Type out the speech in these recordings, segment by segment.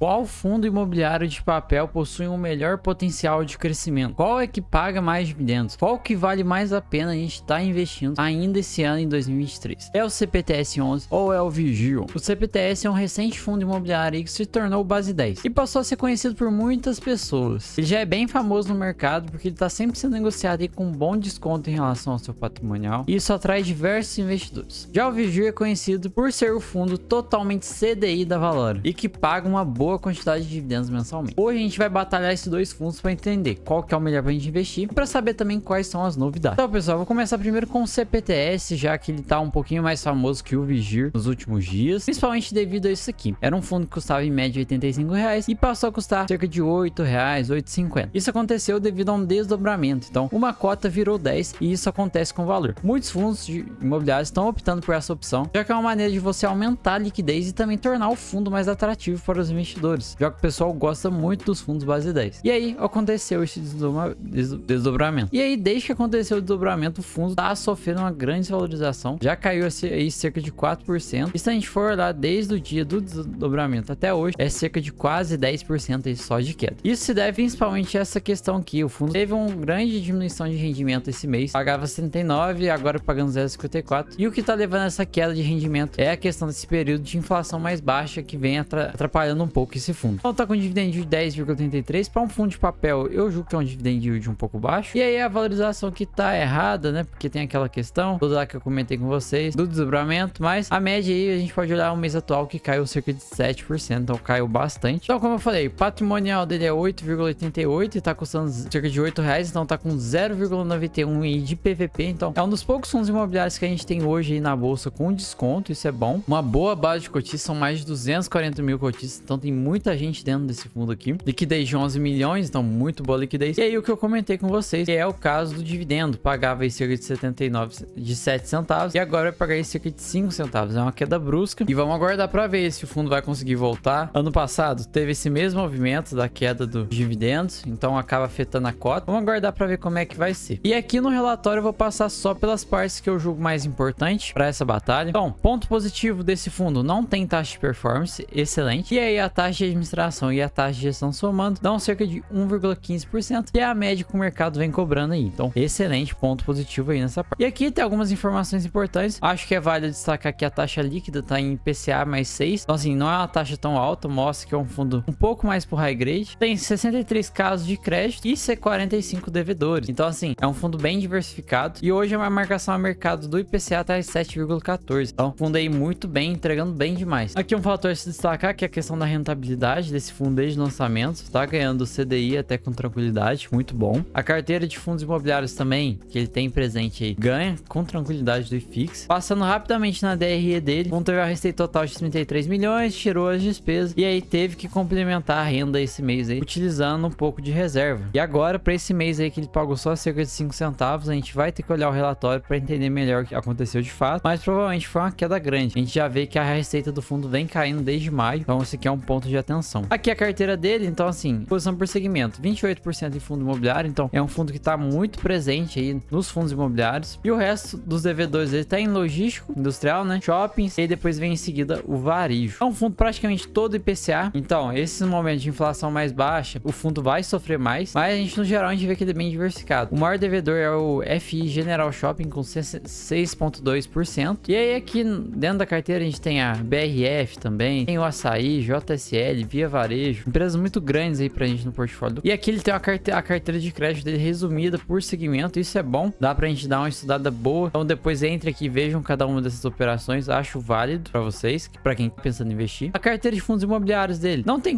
Qual fundo imobiliário de papel possui um melhor potencial de crescimento? Qual é que paga mais dividendos? Qual que vale mais a pena a gente estar investindo ainda esse ano em 2023? É o CPTS11 ou é o Vigil? O CPTS é um recente fundo imobiliário que se tornou o Base 10 e passou a ser conhecido por muitas pessoas. Ele já é bem famoso no mercado porque ele está sempre sendo negociado aí com um bom desconto em relação ao seu patrimonial, e isso atrai diversos investidores. Já o Vigil é conhecido por ser o fundo totalmente CDI da Valora e que paga uma boa quantidade de dividendos mensalmente. Hoje a gente vai batalhar esses dois fundos para entender qual que é o melhor para a gente investir e para saber também quais são as novidades. Então, pessoal, vou começar primeiro com o CPTS, já que ele tá um pouquinho mais famoso que o Vigir nos últimos dias, principalmente devido a isso aqui. Era um fundo que custava em média R$85 e passou a custar cerca de R$8, R$8,50. Isso aconteceu devido a um desdobramento. Então, uma cota virou 10 e isso acontece com o valor. Muitos fundos imobiliários estão optando por essa opção, já que é uma maneira de você aumentar a liquidez e também tornar o fundo mais atrativo para os investidores, já que o pessoal gosta muito dos fundos base 10. E aí aconteceu esse desdobramento. E aí, desde que aconteceu o desdobramento, o fundo está sofrendo uma grande desvalorização, já caiu aí cerca de 4%. E se a gente for olhar desde o dia do desdobramento até hoje, é cerca de quase 10% aí só de queda. Isso se deve principalmente a essa questão aqui: o fundo teve uma grande diminuição de rendimento esse mês, pagava 79, agora pagando 0,54, e o que está levando a essa queda de rendimento é a questão desse período de inflação mais baixa que vem atrapalhando um pouco esse fundo. Então tá com um dividend yield de 10,33 para um fundo de papel, eu julgo que é um dividend yield um pouco baixo. E aí a valorização que tá errada, né? Porque tem aquela questão toda lá que eu comentei com vocês do desdobramento, mas a média aí a gente pode olhar o mês atual que caiu cerca de 7%, então caiu bastante. Então, como eu falei, o patrimonial dele é 8,88 e tá custando cerca de R$8, então tá com 0,91 de PVP. Então é um dos poucos fundos imobiliários que a gente tem hoje aí na bolsa com desconto, isso é bom. Uma boa base de cotistas, são mais de 240 mil cotistas, então tem muita gente dentro desse fundo aqui. Liquidez de 11 milhões, então muito boa liquidez. E aí o que eu comentei com vocês, que é o caso do dividendo, pagava aí cerca de 79 de 7 centavos e agora vai pagar aí cerca de 5 centavos. É uma queda brusca e vamos aguardar para ver se o fundo vai conseguir voltar. Ano passado teve esse mesmo movimento da queda dos dividendos, então acaba afetando a cota. Vamos aguardar para ver como é que vai ser. E aqui no relatório eu vou passar só pelas partes que eu julgo mais importantes para essa batalha. Então, ponto positivo desse fundo: não tem taxa de performance, excelente. E aí a taxa de administração e a taxa de gestão somando dão cerca de 1,15%, que é a média que o mercado vem cobrando aí. Então, excelente, ponto positivo aí nessa parte. E aqui tem algumas informações importantes. Acho que é válido destacar que a taxa líquida tá em IPCA mais 6. Então, assim, não é uma taxa tão alta, mostra que é um fundo um pouco mais pro high grade. Tem 63 casos de crédito e 45 devedores. Então, assim, é um fundo bem diversificado. E hoje a marcação a mercado do IPCA tá em 7,14. Então, fundo aí muito bem, entregando bem demais. Aqui um fator a se destacar, que é a questão da rentabilidade desse fundo desde o lançamento. Tá ganhando o CDI até com tranquilidade, muito bom. A carteira de fundos imobiliários também, que ele tem presente aí, ganha com tranquilidade do IFIX. Passando rapidamente na DRE dele, o fundo teve a receita total de 33 milhões, tirou as despesas e aí teve que complementar a renda esse mês aí, utilizando um pouco de reserva. E agora, para esse mês aí que ele pagou só cerca de 5 centavos, a gente vai ter que olhar o relatório para entender melhor o que aconteceu de fato, mas provavelmente foi uma queda grande. A gente já vê que a receita do fundo vem caindo desde maio, então esse aqui é um ponto de atenção. Aqui a carteira dele, então assim, posição por segmento, 28% em fundo imobiliário, então é um fundo que está muito presente aí nos fundos imobiliários, e o resto dos devedores ele tá em logístico, industrial, né, shoppings, e depois vem em seguida o varejo. É um fundo praticamente todo IPCA, então esses momentos de inflação mais baixa, o fundo vai sofrer mais, mas a gente no geral a gente vê que ele é bem diversificado. O maior devedor é o FI General Shopping com 6,2%, e aí aqui dentro da carteira a gente tem a BRF também, tem o Açaí, JSL, Via Varejo, empresas muito grandes aí pra gente no portfólio. E aqui ele tem a carteira de crédito dele resumida por segmento, isso é bom, dá pra gente dar uma estudada boa. Então depois entre aqui e vejam cada uma dessas operações, acho válido pra vocês, pra quem tá pensando em investir. A carteira de fundos imobiliários dele, não tem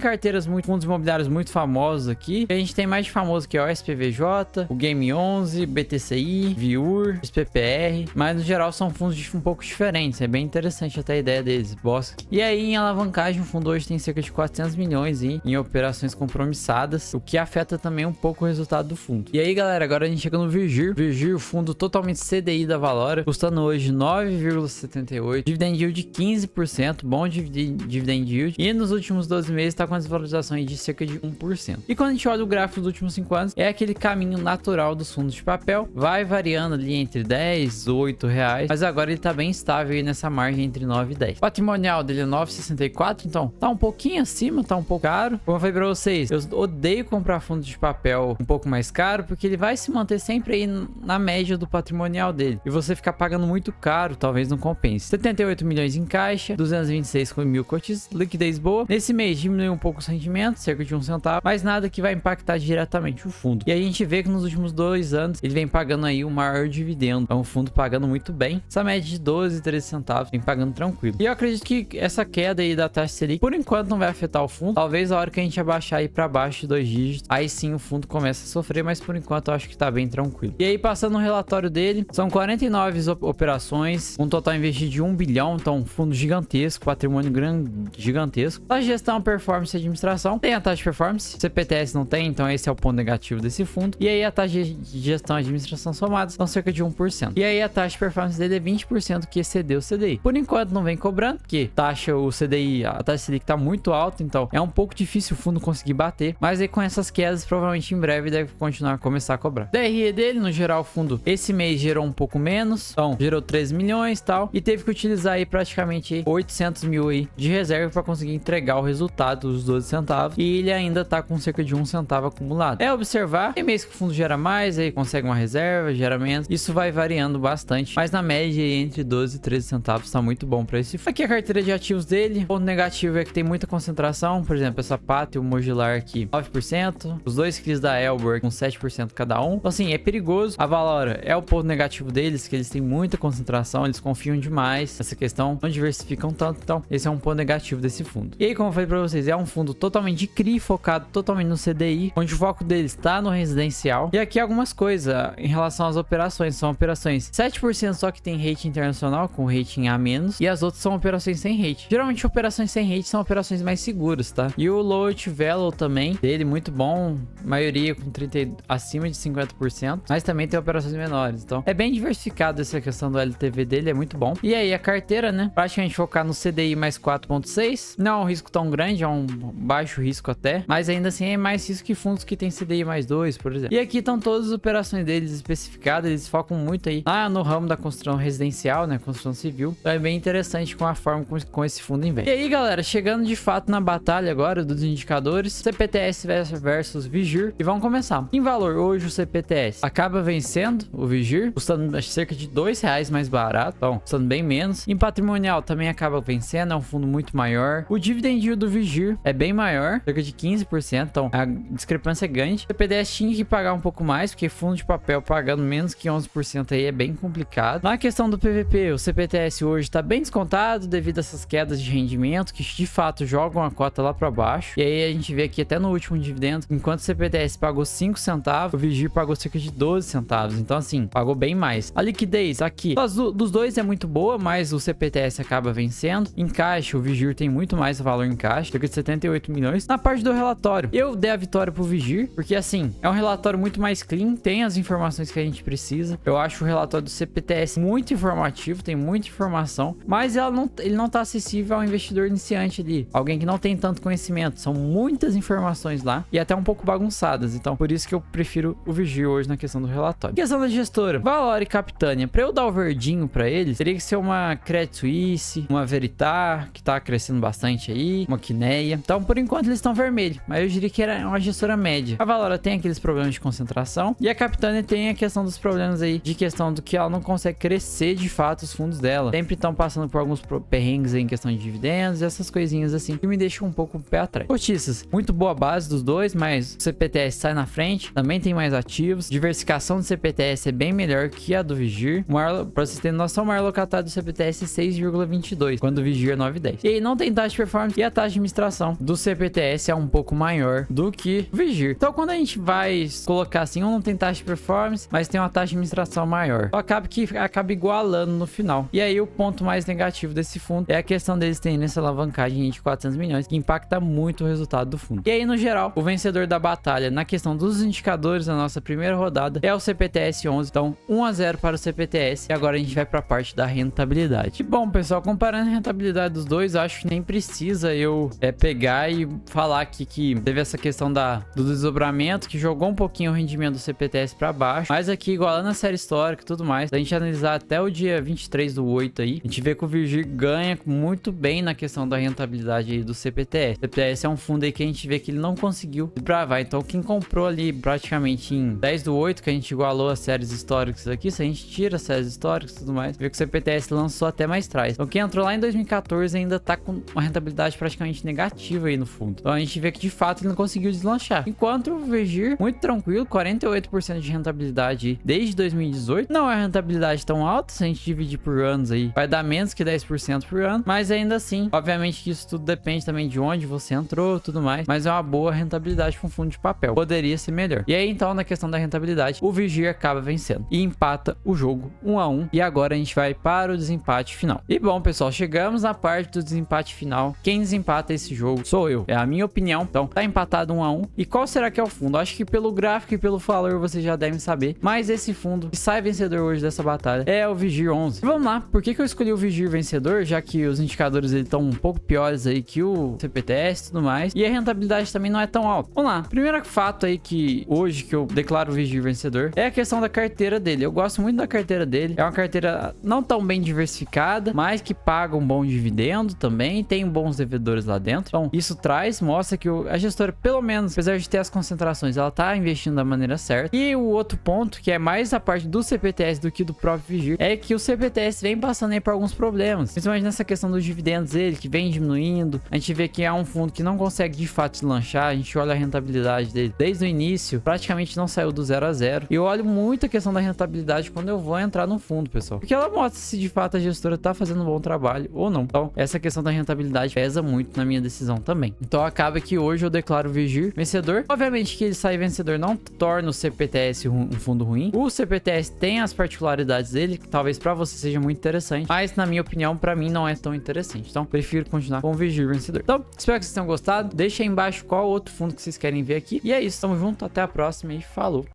fundos imobiliários muito famosos aqui, a gente tem mais de famoso que é o SPVJ, o Game 11, BTCI, Viur, SPPR, mas no geral são fundos um pouco diferentes, é bem interessante até a ideia deles, Bosque. E aí em alavancagem, o fundo hoje tem cerca de 400 milhões em operações compromissadas, o que afeta também um pouco o resultado do fundo. E aí galera, agora a gente chega no Vigir, o fundo totalmente CDI da Valora, custando hoje 9,78, dividend yield de 15%, bom dividend yield, e nos últimos 12 meses está com a desvalorização aí de cerca de 1%. E quando a gente olha o gráfico dos últimos 5 anos, é aquele caminho natural dos fundos de papel, vai variando ali entre 10, 8 reais, mas agora ele tá bem estável aí nessa margem entre 9 e 10. O patrimonial dele é 9,64, então tá um pouquinho pouquinho acima, tá um pouco caro. Como eu falei pra vocês, eu odeio comprar fundo de papel um pouco mais caro, porque ele vai se manter sempre aí na média do patrimonial dele. E você ficar pagando muito caro, talvez não compense. 78 milhões em caixa, 226 mil cotistas, liquidez boa. Nesse mês diminuiu um pouco os rendimentos, cerca de 1 centavo, mas nada que vai impactar diretamente o fundo. E a gente vê que nos últimos 2 anos ele vem pagando aí o maior dividendo. É um fundo pagando muito bem. Essa média de 12, 13 centavos vem pagando tranquilo. E eu acredito que essa queda aí da taxa Selic, por enquanto, não vai afetar o fundo. Talvez a hora que a gente abaixar aí para baixo de 2 dígitos, aí sim o fundo começa a sofrer, mas por enquanto eu acho que tá bem tranquilo. E aí, passando no relatório dele, são 49 operações, um total investido de 1 bilhão, então um fundo gigantesco, patrimônio grande, gigantesco. A gestão, performance e administração, tem a taxa de performance, CPTS não tem, então esse é o ponto negativo desse fundo. E aí a taxa de gestão e administração somadas são cerca de 1%. E aí a taxa de performance dele é 20% que excedeu o CDI. Por enquanto não vem cobrando, porque o CDI, a taxa Selic tá muito alta, então é um pouco difícil o fundo conseguir bater, mas aí com essas quedas, provavelmente em breve deve continuar a começar a cobrar. DRE dele, no geral, o fundo esse mês gerou um pouco menos, então gerou 13 milhões e tal, e teve que utilizar aí praticamente 800 mil aí de reserva para conseguir entregar o resultado dos 12 centavos, e ele ainda tá com cerca de 1 centavo acumulado. É observar, tem mês que o fundo gera mais, aí consegue uma reserva, gera menos, isso vai variando bastante, mas na média entre 12 e 13 centavos tá muito bom para esse fundo. Aqui a carteira de ativos dele, o ponto negativo é que tem muita concentração, por exemplo, essa Pátio Modular aqui, 9%, os dois CRIs da Elbor com 7% cada um, então assim, é perigoso. A Valora é o ponto negativo deles, que eles têm muita concentração, eles confiam demais nessa questão, não diversificam tanto, então esse é um ponto negativo desse fundo. E aí, como eu falei pra vocês, é um fundo totalmente de CRI, focado totalmente no CDI, onde o foco deles está no residencial. E aqui algumas coisas em relação às operações, são operações 7% só que tem rating internacional, com rating A-, e as outras são operações sem rating. Geralmente operações sem rating são operações mais seguras, tá? E o Loyalty Value também, dele muito bom, maioria com 30, acima de 50%, mas também tem operações menores, então é bem diversificado essa questão do LTV dele, é muito bom. E aí a carteira, né, praticamente focar no CDI mais 4,6, não é um risco tão grande, é um baixo risco até, mas ainda assim é mais risco que fundos que tem CDI mais 2, por exemplo. E aqui estão todas as operações deles especificadas, eles focam muito aí no ramo da construção residencial, né, construção civil, então é bem interessante com a forma como esse fundo investe. E aí, galera, chegando de fato na batalha agora dos indicadores, CPTS versus Vigir, e vamos começar. Em valor, hoje o CPTS acaba vencendo o Vigir, custando cerca de R$2 mais barato, então custando bem menos. Em patrimonial também acaba vencendo, é um fundo muito maior. O dividend yield do Vigir é bem maior, cerca de 15%, então a discrepância é grande. O CPTS tinha que pagar um pouco mais, porque fundo de papel pagando menos que 11% aí é bem complicado. Na questão do PVP, o CPTS hoje está bem descontado devido a essas quedas de rendimento que de fato jogam a cota lá para baixo. E aí a gente vê aqui até no último dividendo, enquanto o CPTS pagou 5 centavos, o Vigir pagou cerca de 12 centavos. Então assim, pagou bem mais. A liquidez aqui, dos dois é muito boa, mas o CPTS acaba vencendo. Em caixa, o Vigir tem muito mais valor em caixa, cerca de 78 milhões. Na parte do relatório, eu dei a vitória pro Vigir, porque assim, é um relatório muito mais clean, tem as informações que a gente precisa. Eu acho o relatório do CPTS muito informativo, tem muita informação, mas ele não tá acessível ao investidor iniciante ali, alguém que não tem tanto conhecimento. São muitas informações lá e até um pouco bagunçadas, então por isso que eu prefiro o Vigir hoje na questão do relatório. Questão da gestora, Valora e Capitânia, para eu dar o verdinho para eles, teria que ser uma Credit Suisse, uma Veritar, que tá crescendo bastante aí, uma Quineia. Então por enquanto eles estão vermelhos, mas eu diria que era uma gestora média. A Valora tem aqueles problemas de concentração e a Capitânia tem a questão dos problemas aí, de questão do que ela não consegue crescer de fato os fundos dela. Sempre estão passando por alguns perrengues aí em questão de dividendos e essas coisinhas assim, que me deixam um pouco o pé atrás. Cotistas, muito boa base dos dois, mas o CPTS sai na frente, também tem mais ativos. Diversificação do CPTS é bem melhor que a do Vigir. Pra vocês terem noção, o maior locatário do CPTS é 6,22, quando o Vigir é 9,10. E aí não tem taxa de performance, e a taxa de administração do CPTS é um pouco maior do que o Vigir. Então quando a gente vai colocar assim, um não tem taxa de performance, mas tem uma taxa de administração maior, então acaba igualando no final. E aí o ponto mais negativo desse fundo é a questão deles terem essa alavancagem de 400 milhões, que impacta muito o resultado do fundo. E aí, no geral, o vencedor da batalha na questão dos indicadores da nossa primeira rodada é o CPTS 11. Então, 1-0 para o CPTS. E agora a gente vai para a parte da rentabilidade. E bom, pessoal, comparando a rentabilidade dos dois, acho que nem precisa eu pegar e falar aqui que teve essa questão do desdobramento, que jogou um pouquinho o rendimento do CPTS para baixo. Mas aqui, igualando a série histórica e tudo mais, a gente analisar até o dia 23/8 aí, a gente vê que o Vigir ganha muito bem na questão da rentabilidade aí do CPTS. O CPTS é um fundo aí que a gente vê que ele não conseguiu desbravar. Então quem comprou ali praticamente em 10/8, que a gente igualou as séries históricas aqui, se a gente tira as séries históricas e tudo mais, vê que o CPTS lançou até mais atrás. Então quem entrou lá em 2014 ainda tá com uma rentabilidade praticamente negativa aí no fundo. Então a gente vê que de fato ele não conseguiu deslanchar. Enquanto o Vigir, muito tranquilo, 48% de rentabilidade aí desde 2018. Não é uma rentabilidade tão alta, se a gente dividir por anos aí, vai dar menos que 10% por ano, mas ainda assim, obviamente que isso tudo depende também de onde você entrou, tudo mais, mas é uma boa rentabilidade para um fundo de papel. Poderia ser melhor. E aí então, na questão da rentabilidade, o Vigir acaba vencendo e empata o jogo 1-1, e agora a gente vai para o desempate final. E bom, pessoal, chegamos na parte do desempate final. Quem desempata esse jogo sou eu, é a minha opinião. Então tá empatado 1-1. E qual será que é o fundo? Acho que pelo gráfico e pelo valor vocês já devem saber, mas esse fundo que sai vencedor hoje dessa batalha é o Vigir 11. E vamos lá, por que eu escolhi o Vigir vencedor? Já que os indicadores estão um pouco piores aí que o CPTS e tudo mais, e a rentabilidade também não é tão alta. Vamos lá, primeiro fato aí que hoje que eu declaro o Vigir vencedor é a questão da carteira dele. Eu gosto muito da carteira dele, é uma carteira não tão bem diversificada, mas que paga um bom dividendo também, tem bons devedores lá dentro. Então isso mostra que a gestora, pelo menos, apesar de ter as concentrações, ela tá investindo da maneira certa. E o outro ponto, que é mais a parte do CPTS do que do próprio Vigir, é que o CPTS vem passando aí por alguns problemas, principalmente nessa questão dos dividendos dele, que vem diminuindo. A gente vê que é um fundo que não consegue de fato deslanchar. A gente olha a rentabilidade dele desde o início, praticamente não saiu do 0 a 0. E eu olho muito a questão da rentabilidade quando eu vou entrar no fundo, pessoal, porque ela mostra se de fato a gestora tá fazendo um bom trabalho ou não. Então essa questão da rentabilidade pesa muito na minha decisão também. Então acaba que hoje eu declaro o Vigir vencedor. Obviamente que ele sair vencedor não torna o CPTS um fundo ruim. O CPTS tem as particularidades dele, que talvez para você seja muito interessante, mas na minha opinião, para mim não é tão interessante. Então prefiro continuar com o Vigir vencedor. Então espero que vocês tenham gostado. Deixa aí embaixo qual outro fundo que vocês querem ver aqui. E é isso, tamo junto, até a próxima e falou!